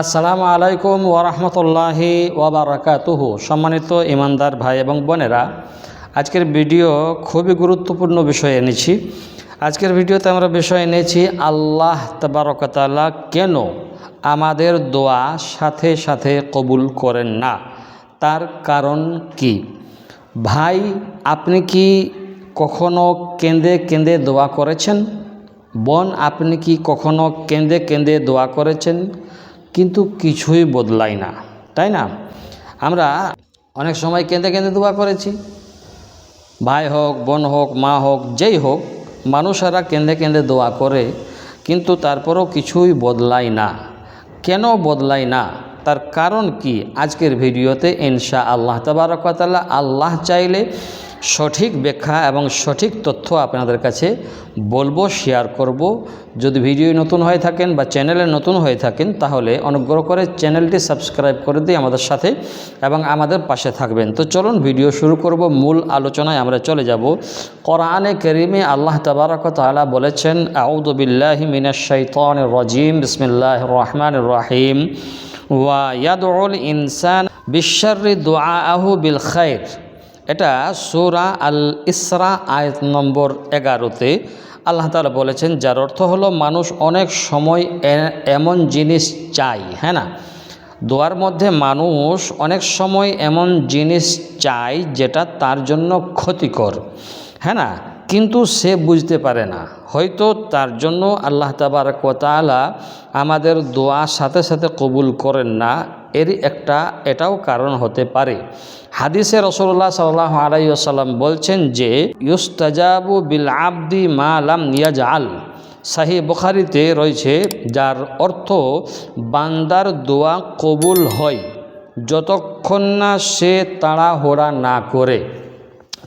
আসসালামু আলাইকুম ওয়ারহমতুল্লাহি ওয়াবারাকাতুহু। সম্মানিত ইমানদার ভাই এবং বোনেরা, আজকের ভিডিও খুবই গুরুত্বপূর্ণ বিষয় এনেছি। আজকের ভিডিওতে আমরা বিষয় এনেছি আল্লাহ তাবারক ওয়া তাআলা কেন আমাদের দোয়া সাথে সাথে কবুল করেন না, তার কারণ কি? ভাই, আপনি কি কখনো কেঁদে কেঁদে দোয়া করেছেন? বোন, আপনি কি কখনো কেঁদে কেঁদে দোয়া করেছেন কিন্তু কিছুই বদলায় না, তাই না? আমরা অনেক সময় কেঁদে কেঁদে দোয়া করেছি। ভাই হোক, বোন হোক, মা হোক, যেই হোক, মানুষেরা কেঁদে কেঁদে দোয়া করে, কিন্তু তারপরেও কিছুই বদলায় না। কেন বদলায় না, তার কারণ কি? আজকের ভিডিওতে ইনশাআল্লাহ তাবারক ওয়া তাআলা আল্লাহ চাইলে সঠিক ব্যাখ্যা এবং সঠিক তথ্য আপনাদের কাছে বলবো, শেয়ার করব। যদি ভিডিও নতুন হয়ে থাকেন বা চ্যানেলে নতুন হয়ে থাকেন, তাহলে অনুগ্রহ করে চ্যানেলটি সাবস্ক্রাইব করে দিয়ে আমাদের সাথে এবং আমাদের পাশে থাকবেন। তো চলুন ভিডিও শুরু করব। মূল আলোচনায় আমরা চলে যাব। কোরআনে কারীমে আল্লাহ তাবারক ওয়া তাআলা বলেছেন, আউযু বিল্লাহি মিনাশ শাইতানির রাজিম, বিসমিল্লাহির রহমানির রহিম, ওয়া ইয়াদউল ইনসান বিশশাররি দুআআহু বিল খায়র। এটা সূরা আল ইসরা আয়াত নম্বর 11-তে আল্লাহ তাআলা বলেছেন, যার অর্থ হলো মানুষ অনেক সময় এমন জিনিস চায়, হ্যাঁ না? দোয়ার মধ্যে মানুষ অনেক সময় এমন জিনিস চায় যেটা তার জন্য ক্ষতিকর, হ্যাঁ না? কিন্তু সে বুঝতে পারে না। হয়তো তার জন্য আল্লাহ তাবারক ওয়া তাআলা আমাদের দোয়া সাথে সাথে কবুল করেন না, এটাও কারণ হতে পারে। হাদিসে রাসূলুল্লাহ সাল্লাল্লাহু আলাইহি ওয়াসাল্লাম বলছেন যে, ইউস্তাজাবু বিল আবদি মা লাম ইয়াজআল। সহিহ বুখারীতে রয়েছে, যার অর্থ বান্দার দোয়া কবুল হয় যতক্ষণ না সে তাড়াহুড়া না করে।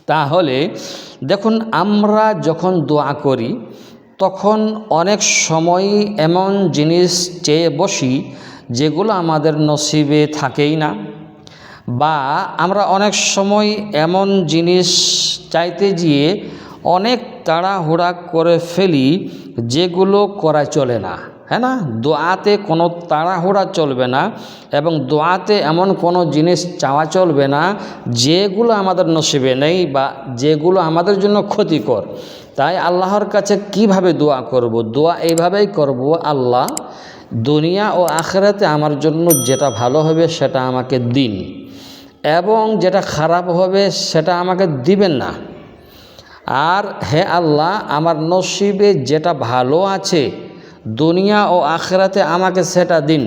তাহলে দেখুন, আমরা যখন দোয়া করি তখন অনেক সময় এমন জিনিস চেয়ে বসি যেগুলো আমাদের নসিবে থাকেই না, বা আমরা অনেক সময় এমন জিনিস চাইতে গিয়ে অনেক তাড়াহুড়া করে ফেলি যেগুলো করা চলে না, হ্যাঁ না? দোয়াতে কোনো তাড়াহুড়া চলবে না, এবং দোয়াতে এমন কোনো জিনিস চাওয়া চলবে না যেগুলো আমাদের নসিবে নেই বা যেগুলো আমাদের জন্য ক্ষতিকর। তাই আল্লাহর কাছে কিভাবে দোয়া করব? দোয়া এইভাবেই করব, আল্লাহ দুনিয়া ও আখিরাতে আমার জন্য যেটা ভালো হবে সেটা আমাকে দিন, এবং যেটা খারাপ হবে সেটা আমাকে দিবেন না। আর হে আল্লাহ, আমার নসিবে যেটা ভালো আছে দুনিয়া ও আখিরাতে আমাকে সেটা দিন।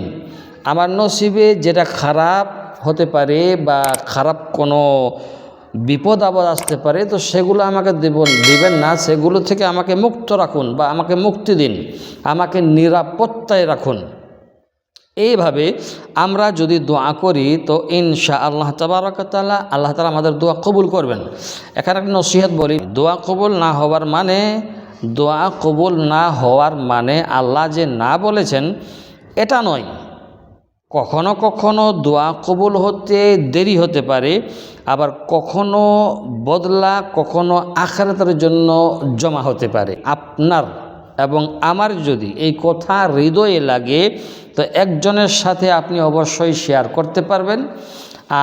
আমার নসিবে যেটা খারাপ হতে পারে বা খারাপ কোনো বিপদ আপদ আসতে পারে, তো সেগুলো আমাকে দিবেন না। সেগুলো থেকে আমাকে মুক্ত রাখুন বা আমাকে মুক্তি দিন, আমাকে নিরাপত্তায় রাখুন। এইভাবে আমরা যদি দোয়া করি তো ইনশাআল্লাহ তাবারক ওয়া তাআলা আল্লাহ তাআলা আমাদের দোয়া কবুল করবেন। এখানে একটা নসিহত বলি, দোয়া কবুল না হওয়ার মানে আল্লাহ যে না বলেছেন এটা নয়। কখনো কখনো দোয়া কবুল হতে দেরি হতে পারে, আবার কখনো বদলা কখনো আখিরাতের জন্য জমা হতে পারে। আপনার এবং আমার যদি এই কথা হৃদয়ে লাগে তো একজনের সাথে আপনি অবশ্যই শেয়ার করতে পারবেন।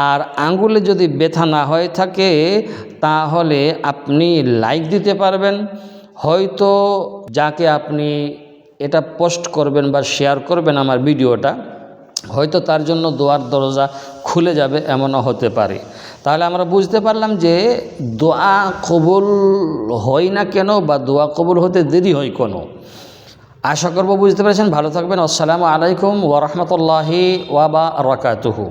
আর আঙ্গুলে যদি ব্যথা না হয়ে থাকে তাহলে আপনি লাইক দিতে পারবেন। হয়তো যাকে আপনি এটা পোস্ট করবেন বা শেয়ার করবেন আমার ভিডিওটা, হয়তো তার জন্য দোয়ার দরজা খুলে যাবে, এমনও হতে পারে। তাহলে আমরা বুঝতে পারলাম যে দোয়া কবুল হয় না কেন, বা দোয়া কবুল হতে দেরি হয় কেন। আশা করব বুঝতে পেরেছেন। ভালো থাকবেন। আসসালামু আলাইকুম ওয়া রাহমাতুল্লাহি ওয়া বারাকাতুহু।